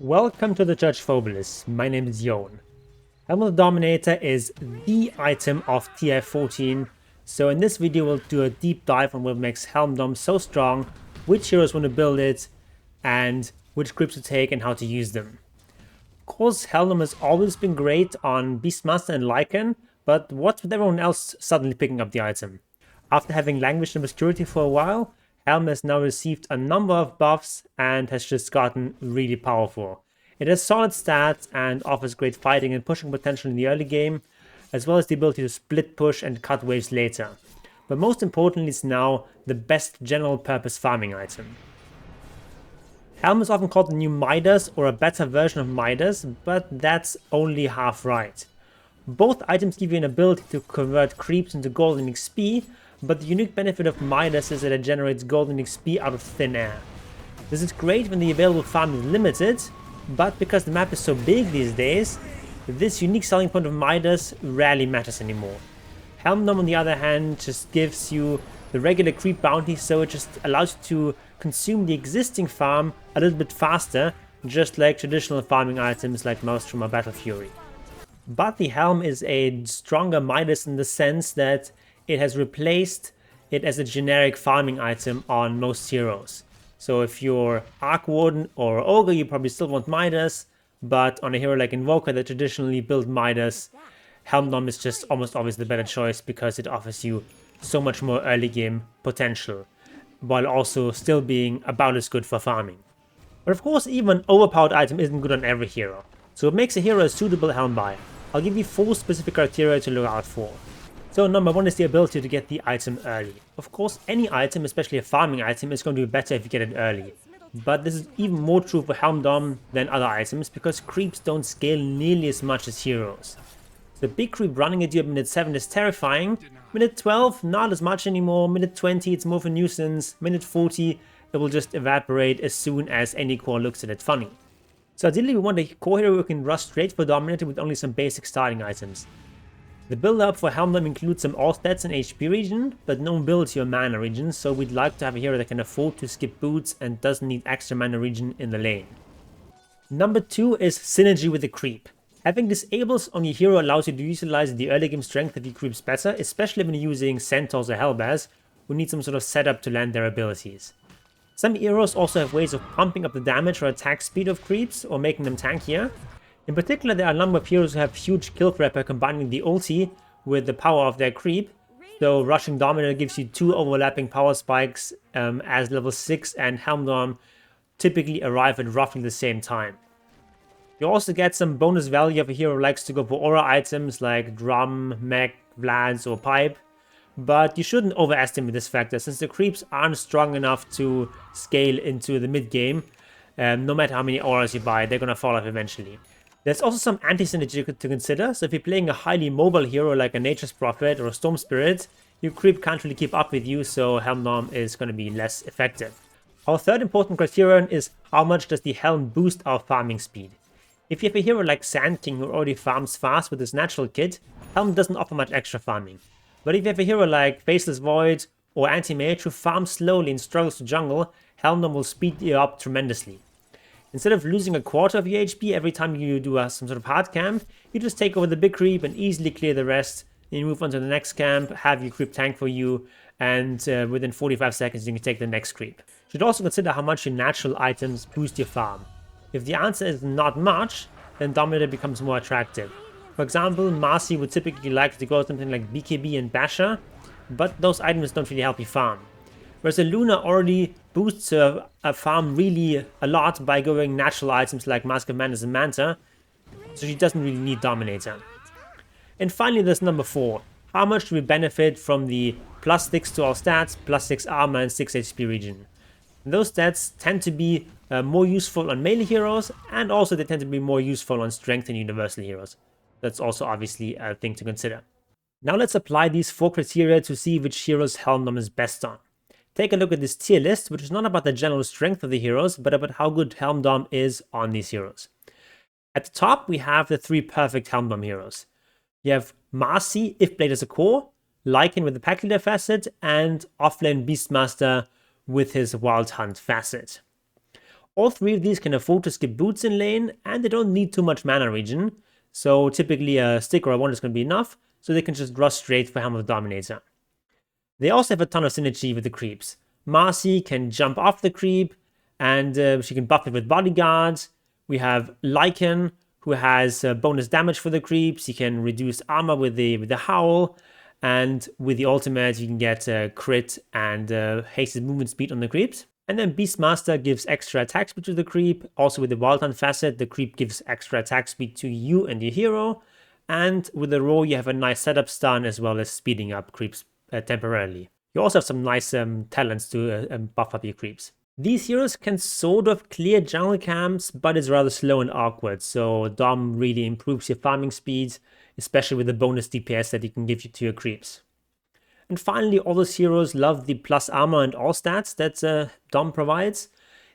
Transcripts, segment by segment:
Welcome to the Church Phobilis. My name is Jon. Helm of the Dominator is the item of TI14, so in this video we'll do a deep dive on what makes Helm Dom so strong, which heroes want to build it, and which creeps to take and how to use them. Of course, Helm Dom has always been great on Beastmaster and Lycan, but what's with everyone else suddenly picking up the item? After having languished in obscurity for a while, Helm has now received a number of buffs and has just gotten really powerful. It has solid stats and offers great fighting and pushing potential in the early game, as well as the ability to split push and cut waves later. But most importantly, it's now the best general purpose farming item. Helm is often called the new Midas or a better version of Midas, but that's only half right. Both items give you an ability to convert creeps into golden XP, but the unique benefit of Midas is that it generates golden XP out of thin air. This is great when the available farm is limited, but because the map is so big these days, this unique selling point of Midas rarely matters anymore. Helm Dom, on the other hand, just gives you the regular creep bounty, so it just allows you to consume the existing farm a little bit faster, just like traditional farming items like Maelstrom or Battle Fury. But the Helm is a stronger Midas in the sense that it has replaced it as a generic farming item on most heroes. So if you're Arc Warden or Ogre, you probably still want Midas, but on a hero like Invoker that traditionally built Midas, Helm Dom is just almost always the better choice because it offers you so much more early game potential, while also still being about as good for farming. But of course, even an overpowered item isn't good on every hero, so it makes a hero a suitable Helm buy. I'll give you 4 specific criteria to look out for. So number 1 is the ability to get the item early. Of course, any item, especially a farming item, is going to be better if you get it early. But this is even more true for Helm Dom than other items, because creeps don't scale nearly as much as heroes. The big creep running at you at minute 7 is terrifying. Minute 12, not as much anymore. Minute 20, it's more of a nuisance. Minute 40, it will just evaporate as soon as any core looks at it funny. So ideally we want a core hero who can rush straight for Dominator with only some basic starting items. The build-up for Helm Dom includes some all stats and HP regen, but no ability or mana regen, so we'd like to have a hero that can afford to skip boots and doesn't need extra mana regen in the lane. Number 2 is synergy with the creep. Having disables on your hero allows you to utilize the early game strength of your creeps better, especially when you're using Centaurs or Hellbears, who need some sort of setup to land their abilities. Some heroes also have ways of pumping up the damage or attack speed of creeps, or making them tankier. In particular, there are a number of heroes who have huge kill threat by combining the ulti with the power of their creep. So rushing Dominator gives you 2 overlapping power spikes as level 6, and Helm Dom typically arrive at roughly the same time. You also get some bonus value if a hero likes to go for aura items like Drum, Mech, Vlads or Pipe. But you shouldn't overestimate this factor, since the creeps aren't strong enough to scale into the mid game. No matter how many auras you buy, they're gonna fall off eventually. There's also some anti-synergy to consider, so if you're playing a highly mobile hero like a Nature's Prophet or a Storm Spirit, your creep can't really keep up with you, so Helm Dom is going to be less effective. Our third important criterion is how much does the Helm boost our farming speed. If you have a hero like Sand King who already farms fast with his natural kit, Helm doesn't offer much extra farming. But if you have a hero like Faceless Void or Anti-Mage who farms slowly and struggles to jungle, Helm Dom will speed you up tremendously. Instead of losing a quarter of your HP every time you do some sort of hard camp, you just take over the big creep and easily clear the rest. Then you move on to the next camp, have your creep tank for you, and within 45 seconds you can take the next creep. You should also consider how much your natural items boost your farm. If the answer is not much, then Dominator becomes more attractive. For example, Marcy would typically like to go something like BKB and Basher, but those items don't really help you farm. Whereas a Luna already boosts a farm really a lot by going natural items like Mask of Madness and Manta, so she doesn't really need Dominator. And finally there's number 4. How much do we benefit from the plus 6 to all stats, plus 6 armor and 6 HP regen? And those stats tend to be more useful on melee heroes, and also they tend to be more useful on strength and universal heroes. That's also obviously a thing to consider. Now let's apply these 4 criteria to see which heroes Helm Dom is best on. Take a look at this tier list, which is not about the general strength of the heroes, but about how good Helm Dom is on these heroes. At the top, we have the 3 perfect Helm Dom heroes. You have Marcy, if played as a core, Lycan with the Pack Leader facet, and offlane Beastmaster with his Wild Hunt facet. All three of these can afford to skip boots in lane, and they don't need too much mana regen, so typically a stick or a wand is going to be enough, so they can just rush straight for Helm of the Dominator. They also have a ton of synergy with the creeps. Marcy can jump off the creep, and she can buff it with bodyguards. We have Lycan, who has bonus damage for the creeps. He can reduce armor with the howl, and with the ultimate you can get crit and hasted movement speed on the creeps. And then Beastmaster gives extra attack speed to the creep. Also with the Wild Hunt facet, the creep gives extra attack speed to you and your hero. And with the roar, you have a nice setup stun as well as speeding up creeps temporarily. You also have some nice talents to buff up your creeps. These heroes can sort of clear jungle camps, but it's rather slow and awkward, so Dom really improves your farming speeds, especially with the bonus DPS that he can give you to your creeps. And finally, all those heroes love the plus armor and all stats that Dom provides.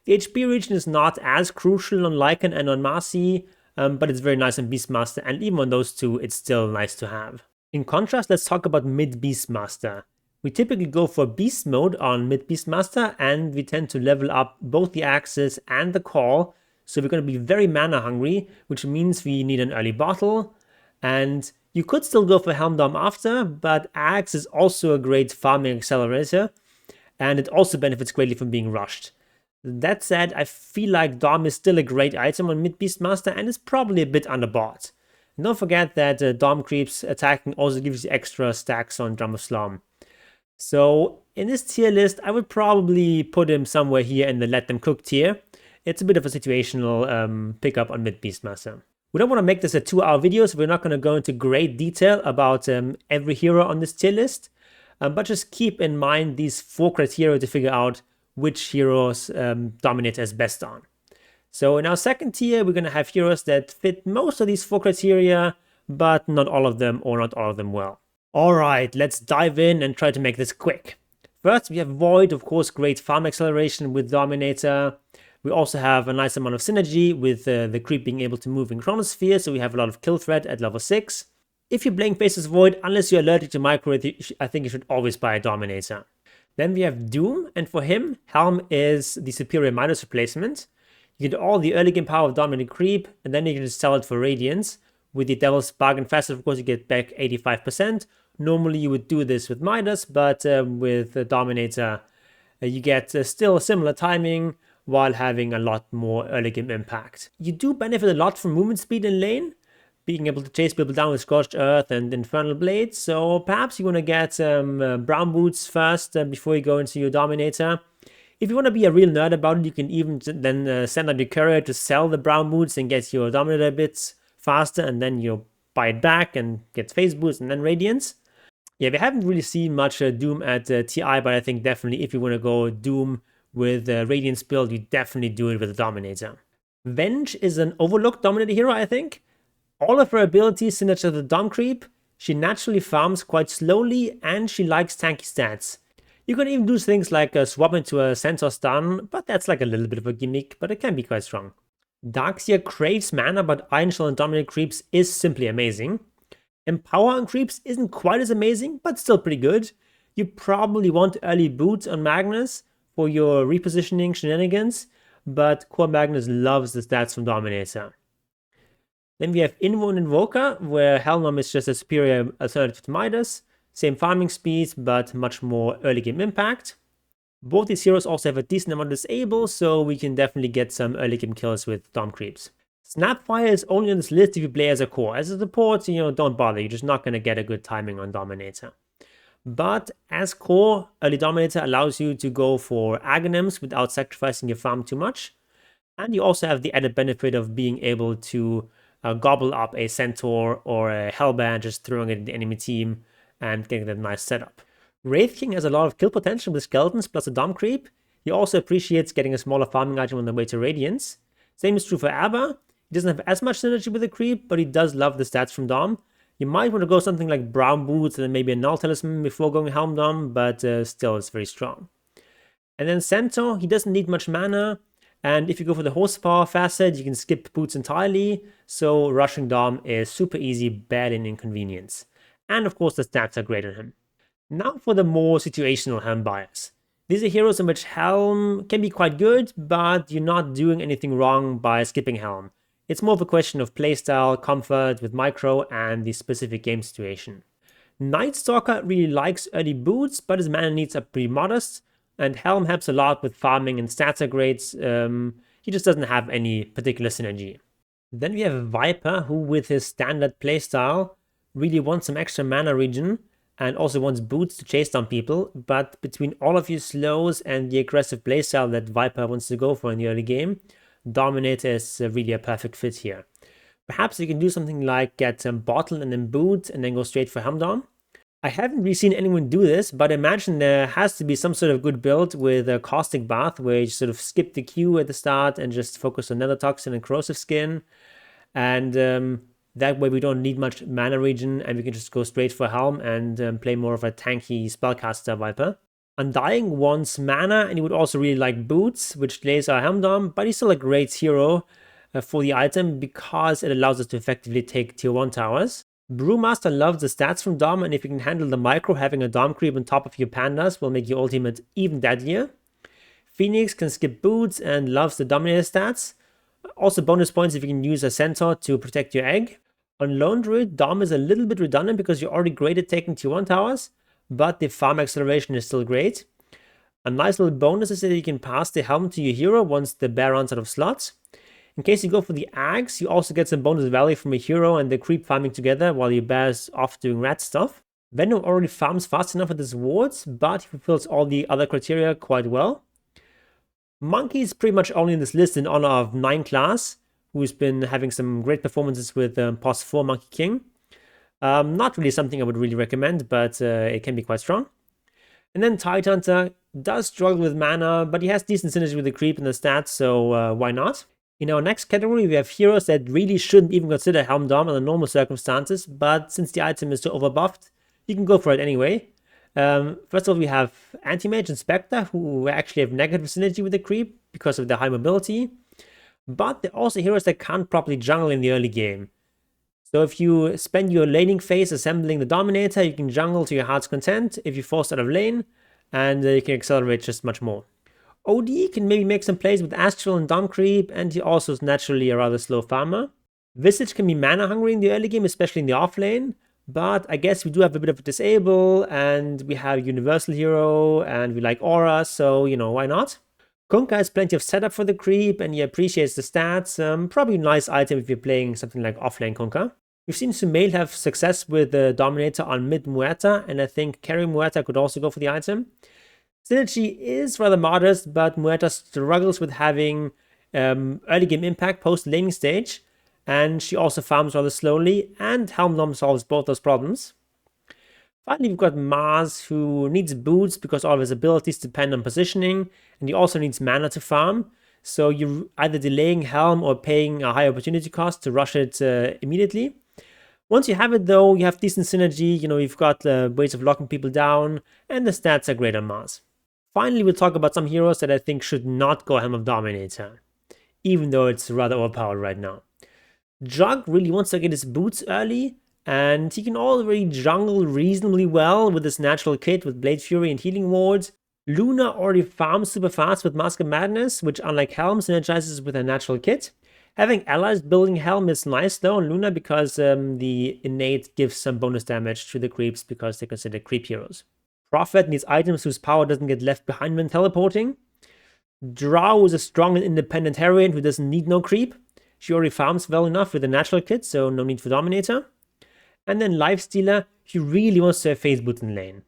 The HP regen is not as crucial on Lycan and on Marcy, but it's very nice on Beastmaster, and even on those two, it's still nice to have. In contrast, let's talk about mid Beastmaster. We typically go for Beast mode on mid Beastmaster, and we tend to level up both the Axes and the Call, so we're going to be very mana hungry, which means we need an early bottle, and you could still go for Helm Dom after, but Axe is also a great farming accelerator, and it also benefits greatly from being rushed. That said, I feel like Dom is still a great item on mid Beastmaster and is probably a bit underbought. And don't forget that Dom creeps attacking also gives you extra stacks on Drum of Slum. So in this tier list, I would probably put him somewhere here in the Let Them Cook tier. It's a bit of a situational pickup on mid Beastmaster. We don't want to make this a 2-hour video, so we're not going to go into great detail about every hero on this tier list. But just keep in mind these 4 criteria to figure out which heroes Dominator is best on. So in our second tier, we're going to have heroes that fit most of these 4 criteria, but not all of them, or not all of them well. Alright, let's dive in and try to make this quick. First, we have Void, of course, great farm acceleration with Dominator. We also have a nice amount of synergy with the creep being able to move in Chronosphere, so we have a lot of kill threat at level 6. If you're playing Faceless Void, unless you're allergic to micro, I think you should always buy a Dominator. Then we have Doom, and for him, Helm is the superior Midas replacement. You get all the early game power of Dominant Creep, and then you can just sell it for Radiance. With the Devil's Bargain Facet, of course, you get back 85%. Normally you would do this with Midas, but with Dominator, you get still similar timing while having a lot more early game impact. You do benefit a lot from movement speed in lane, being able to chase people down with Scorched Earth and Infernal Blade, so perhaps you want to get Brown Boots first before you go into your Dominator. If you want to be a real nerd about it, you can even then send out your courier to sell the Brown Boots and get your Dominator bits faster, and then you buy it back and get Phase Boost and then Radiance. Yeah, we haven't really seen much Doom at TI, but I think definitely if you want to go Doom with Radiance build, you definitely do it with a Dominator. Venge is an overlooked Dominator hero, I think. All of her abilities signature to the Dom creep. She naturally farms quite slowly, and she likes tanky stats. You can even do things like swap into a Centaur stun, but that's like a little bit of a gimmick, but it can be quite strong. Darkseer craves mana, but Iron Shell and Dominate creeps is simply amazing. Empower on creeps isn't quite as amazing, but still pretty good. You probably want early boots on Magnus for your repositioning shenanigans, but Core Magnus loves the stats from Dominator. Then we have Invo and Invoker, where Helm is just a superior alternative to Midas. Same farming speeds, but much more early game impact. Both these heroes also have a decent amount of disable, so we can definitely get some early game kills with Dom creeps. Snapfire is only on this list if you play as a core. As a support, don't bother, you're just not going to get a good timing on Dominator. But as core, early Dominator allows you to go for Aghanims without sacrificing your farm too much. And you also have the added benefit of being able to gobble up a Centaur or a Hellband, just throwing it at the enemy team and getting that nice setup. Wraith King has a lot of kill potential with Skeletons plus a Dom creep. He also appreciates getting a smaller farming item on the way to Radiance. Same is true for Abba. He doesn't have as much synergy with the creep, but he does love the stats from Dom. You might want to go something like Brown Boots and then maybe a Null Talisman before going Helm Dom, but still it's very strong. And then Centaur, he doesn't need much mana, and if you go for the horsepower facet, you can skip Boots entirely, so rushing Dom is super easy, bad in inconvenience. And of course the stats are great on him. Now for the more situational Helm bias. These are heroes in which Helm can be quite good, but you're not doing anything wrong by skipping Helm. It's more of a question of playstyle, comfort with micro, and the specific game situation. Night Stalker really likes early boots, but his mana needs are pretty modest, and Helm helps a lot with farming and stats upgrades. He just doesn't have any particular synergy. Then we have Viper, who with his standard playstyle really wants some extra mana regen, and also wants boots to chase down people, but between all of your slows and the aggressive playstyle that Viper wants to go for in the early game, Dominator is really a perfect fit here. Perhaps you can do something like get Bottle and then boot and then go straight for Helm. I haven't really seen anyone do this, but I imagine there has to be some sort of good build with a Caustic Bath where you sort of skip the Q at the start and just focus on Nether Toxin and Corrosive Skin. And that way we don't need much mana regen and we can just go straight for Helm and play more of a tanky spellcaster Viper. Undying wants mana and he would also really like boots, which delays our Helmdom, but he's still a great hero for the item because it allows us to effectively take tier 1 towers. Brewmaster loves the stats from Dom, and if you can handle the micro, having a Dom creep on top of your pandas will make your ultimate even deadlier. Phoenix can skip boots and loves the Dominator stats. Also bonus points if you can use a Centaur to protect your egg. On Lone Druid, Dom is a little bit redundant because you're already great at taking tier 1 towers, but the farm acceleration is still great. A nice little bonus is that you can pass the Helm to your hero once the bear runs out of slots. In case you go for the Axe, you also get some bonus value from a hero and the creep farming together while your bear's off doing rat stuff. Venom already farms fast enough with his wards, but he fulfills all the other criteria quite well. Monkey is pretty much only in this list in honor of 9 class, who's been having some great performances with Pos 4 Monkey King. Not really something I would really recommend, but it can be quite strong. And then Tidehunter does struggle with mana, but he has decent synergy with the creep and the stats, so why not? In our next category, we have heroes that really shouldn't even consider Helm Dom under normal circumstances, but since the item is so overbuffed, you can go for it anyway. First of all, we have Anti-Mage and Spectre, who actually have negative synergy with the creep because of their high mobility. But they're also heroes that can't properly jungle in the early game. So if you spend your laning phase assembling the Dominator, you can jungle to your heart's content if you're forced out of lane, and you can accelerate just much more. OD can maybe make some plays with Astral and Dom Creep, and he also is naturally a rather slow farmer. Visage can be mana hungry in the early game, especially in the off lane, but I guess we do have a bit of a disable, and we have Universal Hero, and we like Aura, so, you know, why not? Kunkka has plenty of setup for the creep, and he appreciates the stats. Probably a nice item if you're playing something like offlane Kunkka. We've seen Sumail have success with the Dominator on mid Muerta, and I think carry Muerta could also go for the item. Synergy is rather modest, but Muerta struggles with having early game impact post laning stage, and she also farms rather slowly, and Helmdom solves both those problems. Finally, we've got Mars, who needs boots because all of his abilities depend on positioning, and he also needs mana to farm. So you're either delaying Helm or paying a high opportunity cost to rush it immediately. Once you have it though, you have decent synergy, you know, you've got ways of locking people down, and the stats are great on Mars. Finally, we'll talk about some heroes that I think should not go Helm of Dominator, even though it's rather overpowered right now. Jug really wants to get his boots early, and he can already jungle reasonably well with his natural kit with Blade Fury and Healing Wards. Luna already farms super fast with Mask of Madness, which unlike Helm synergizes with a natural kit. Having allies building Helm is nice though on Luna because the innate gives some bonus damage to the creeps because they're considered creep heroes. Prophet needs items whose power doesn't get left behind when teleporting. Drow is a strong and independent heroine who doesn't need no creep. She already farms well enough with a natural kit, so no need for Dominator. And then Lifestealer, he really wants to have phase boot in lane.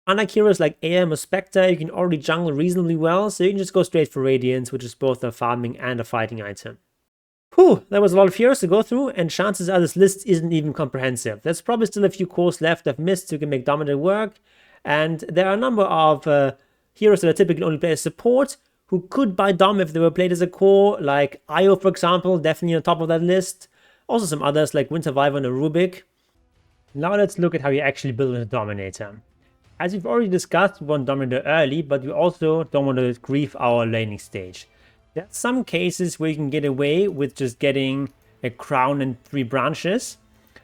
Unlike heroes like AM or Spectre, you can already jungle reasonably well, so you can just go straight for Radiance, which is both a farming and a fighting item. Whew, that was a lot of heroes to go through, and chances are this list isn't even comprehensive. There's probably still a few cores left I've missed who can make Dominator work, and there are a number of heroes that are typically only played as support, who could buy Dom if they were played as a core, like Io for example, definitely on top of that list. Also some others like Winter Wyvern or Rubik. Now let's look at how you actually build a Dominator. As we've already discussed, we want Dominator early, but we also don't want to grief our laning stage. There are some cases where you can get away with just getting a crown and 3 branches.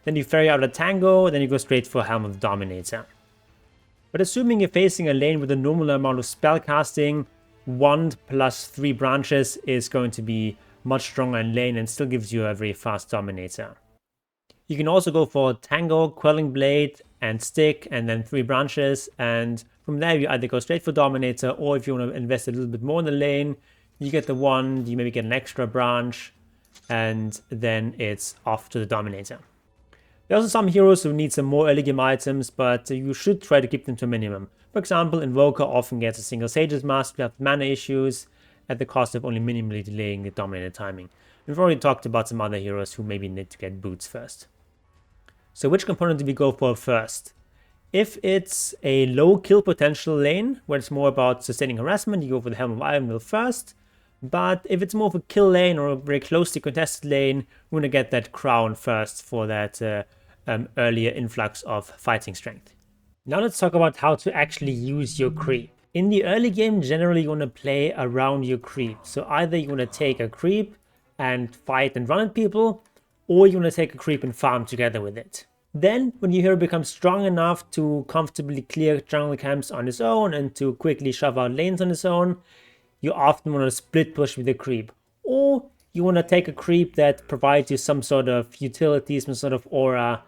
Then you ferry out a Tango, then you go straight for Helm of Dominator. But assuming you're facing a lane with a normal amount of spell casting, wand plus 3 branches is going to be much stronger in lane and still gives you a very fast Dominator. You can also go for Tango, Quelling Blade, and Stick, and then 3 branches, and from there you either go straight for Dominator, or if you want to invest a little bit more in the lane, you get the wand, you maybe get an extra branch, and then it's off to the Dominator. There are also some heroes who need some more early game items, but you should try to keep them to a minimum. For example, Invoker often gets a single Sage's Mask without mana issues at the cost of only minimally delaying the Dominator timing. We've already talked about some other heroes who maybe need to get boots first. So which component do we go for first? If it's a low kill potential lane, where it's more about sustaining harassment, you go for the Helm of Iron Will first. But if it's more of a kill lane or a very closely contested lane, we're going to get that crown first for that earlier influx of fighting strength. Now let's talk about how to actually use your creep. In the early game, generally you want to play around your creep. So either you want to take a creep and fight and run at people, or you want to take a creep and farm together with it. Then, when your hero becomes strong enough to comfortably clear jungle camps on his own and to quickly shove out lanes on his own, you often want to split push with a creep. Or you want to take a creep that provides you some sort of utility, some sort of aura,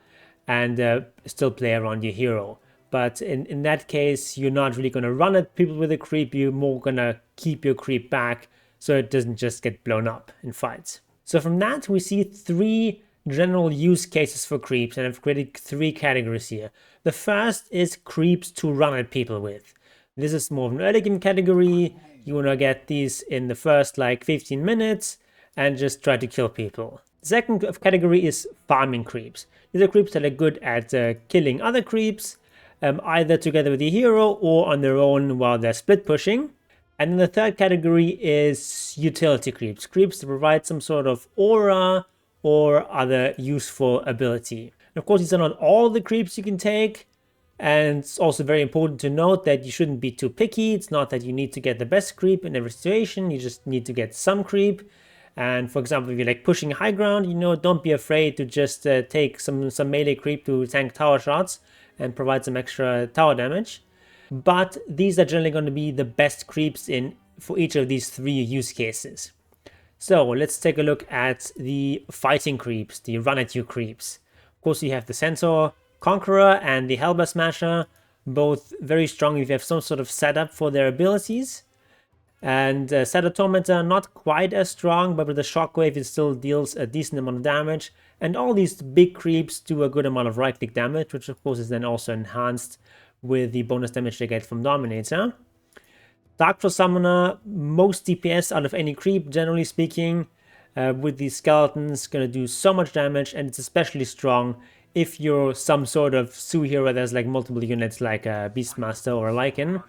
and still play around your hero. But in that case, you're not really going to run at people with a creep, you're more going to keep your creep back so it doesn't just get blown up in fights. So from that, we see 3 general use cases for creeps, and I've created 3 categories here. The first is creeps to run at people with. This is more of an early game category. You want to get these in the first like 15 minutes and just try to kill people. The second category is farming creeps. These are creeps that are good at killing other creeps, either together with the hero or on their own while they're split pushing. And then the third category is utility creeps. Creeps that provide some sort of aura or other useful ability. And of course, these are not all the creeps you can take. And it's also very important to note that you shouldn't be too picky. It's not that you need to get the best creep in every situation. You just need to get some creep. And for example, if you're like pushing high ground, don't be afraid to just take some melee creep to tank tower shots and provide some extra tower damage. But these are generally going to be the best creeps for each of these 3 use cases. So let's take a look at the fighting creeps, the run at you creeps. Of course, you have the Centaur Conqueror and the Hellbar Smasher, both very strong if you have some sort of setup for their abilities. And Shadow Tormentor, not quite as strong, but with the Shockwave it still deals a decent amount of damage. And all these big creeps do a good amount of right-click damage, which of course is then also enhanced with the bonus damage they get from Dominator. Darktroll Summoner, most DPS out of any creep, generally speaking, with these skeletons, gonna do so much damage, and it's especially strong if you're some sort of Sue hero that has like multiple units like a Beastmaster or a Lycan.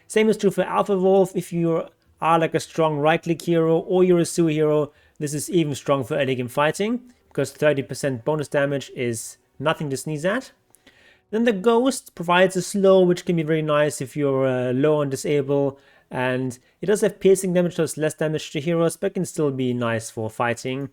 Same is true for Alpha Wolf. If you are like a strong right-click hero or you're a Sue hero, this is even strong for early game fighting, because 30% bonus damage is nothing to sneeze at. Then the Ghost provides a slow, which can be very nice if you're low on disable, and it does have piercing damage, so it's less damage to heroes, but can still be nice for fighting.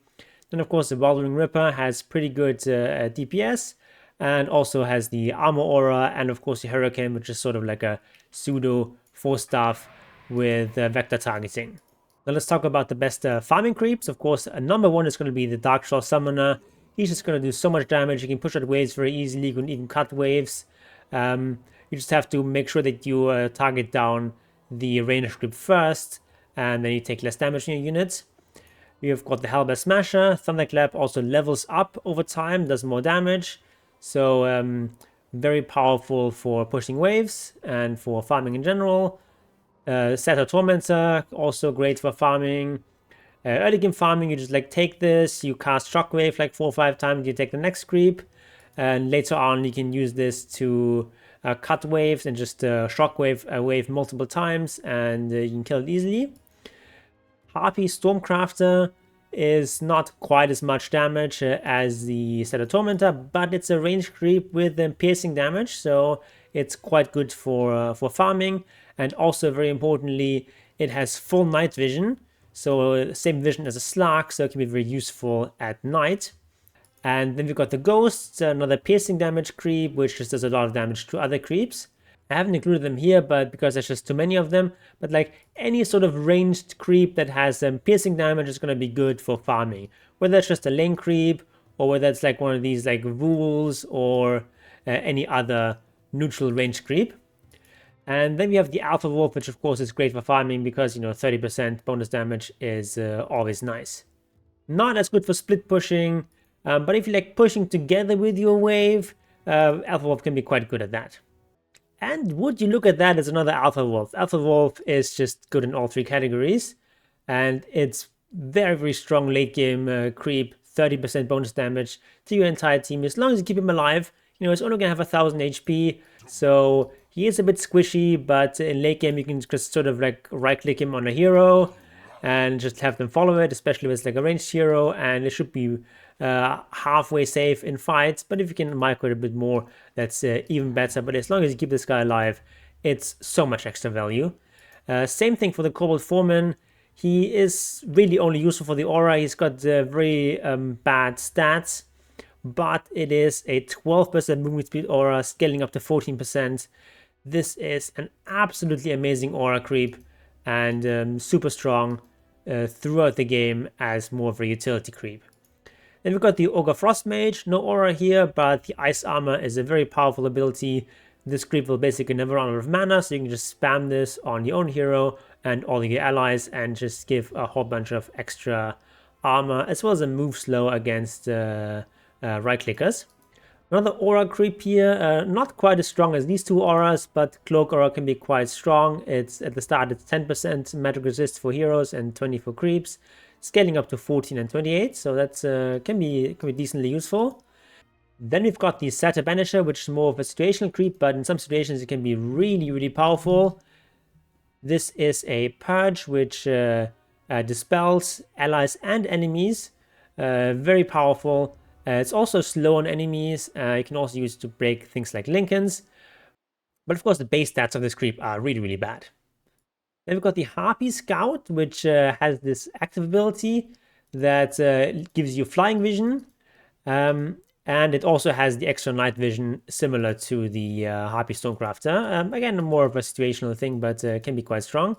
Then of course the Wandering Ripper has pretty good DPS, and also has the Armor Aura, and of course the Hurricane, which is sort of like a pseudo 4-staff with vector targeting. Now let's talk about the best farming creeps. Of course, number 1 is going to be the Darktroll Summoner. He's just going to do so much damage. You can push out waves very easily. You can even cut waves. You just have to make sure that you target down the ranged creep first, and then you take less damage in your units. You've got the Hellbar Smasher. Thunderclap also levels up over time, does more damage. So very powerful for pushing waves and for farming in general. Shadow Tormentor, also great for farming. Early game farming, you just like take this, you cast Shockwave like 4 or 5 times, you take the next creep, and later on you can use this to cut waves and just Shockwave a wave multiple times, and you can kill it easily. Harpy Stormcrafter is not quite as much damage as the Shadow Tormentor, but it's a ranged creep with piercing damage, so it's quite good for farming. And also, very importantly, it has full night vision, so same vision as a Slark, so it can be very useful at night. And then we've got the Ghost, another piercing damage creep, which just does a lot of damage to other creeps. I haven't included them here, but because there's just too many of them. But like any sort of ranged creep that has piercing damage is going to be good for farming. Whether it's just a lane creep, or whether it's like one of these like rules, or any other neutral range creep. And then we have the Alpha Wolf, which of course is great for farming because, 30% bonus damage is always nice. Not as good for split pushing, but if you like pushing together with your wave, Alpha Wolf can be quite good at that. And would you look at that as another Alpha Wolf? Alpha Wolf is just good in all three categories, and it's very, very strong late game creep, 30% bonus damage to your entire team. As long as you keep him alive, it's only gonna have 1000 HP, so he is a bit squishy, but in late game you can just sort of like right click him on a hero and just have them follow it, especially if it's like a ranged hero, and it should be halfway safe in fights. But if you can micro it a bit more, that's even better. But as long as you keep this guy alive, it's so much extra value. Same thing for the Kobold Foreman. He is really only useful for the aura. He's got very bad stats, but it is a 12% movement speed aura, scaling up to 14%. This is an absolutely amazing aura creep, and super strong throughout the game as more of a utility creep. Then we've got the Ogre Frost Mage. No aura here, but the Ice Armor is a very powerful ability. This creep will basically never run out of mana, so you can just spam this on your own hero and all your allies and just give a whole bunch of extra armor, as well as a move slow against right clickers. Another aura creep here, not quite as strong as these two auras, but Cloak Aura can be quite strong. It's at the start, it's 10% magic resist for heroes and 20 for creeps, scaling up to 14 and 28, so that's can be decently useful. Then we've got the Satyr Banisher, which is more of a situational creep, but in some situations it can be really, really powerful. This is a purge which dispels allies and enemies, very powerful. It's also slow on enemies. You can also use it to break things like Lincolns. But of course, the base stats of this creep are really, really bad. Then we've got the Harpy Scout, which has this active ability that gives you flying vision. And it also has the extra night vision, similar to the Harpy Stonecrafter. Again, more of a situational thing, but can be quite strong.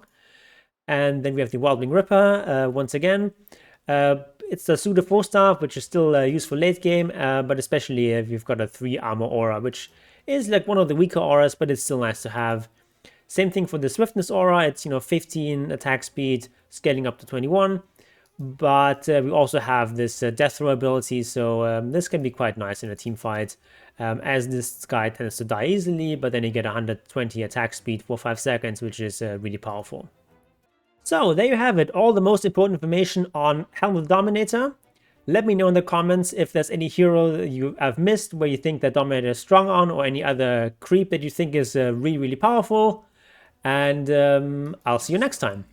And then we have the Wildwing Ripper, once again. It's a pseudo 4-star, which is still useful late game, but especially if you've got a 3 armor aura, which is like one of the weaker auras, but it's still nice to have. Same thing for the Swiftness aura. It's 15 attack speed, scaling up to 21. But we also have this death throw ability, so this can be quite nice in a team fight, as this guy tends to die easily, but then you get 120 attack speed for 5 seconds, which is really powerful. So there you have it, all the most important information on Helm of the Dominator. Let me know in the comments if there's any hero that you have missed where you think that Dominator is strong on, or any other creep that you think is really, really powerful. And I'll see you next time.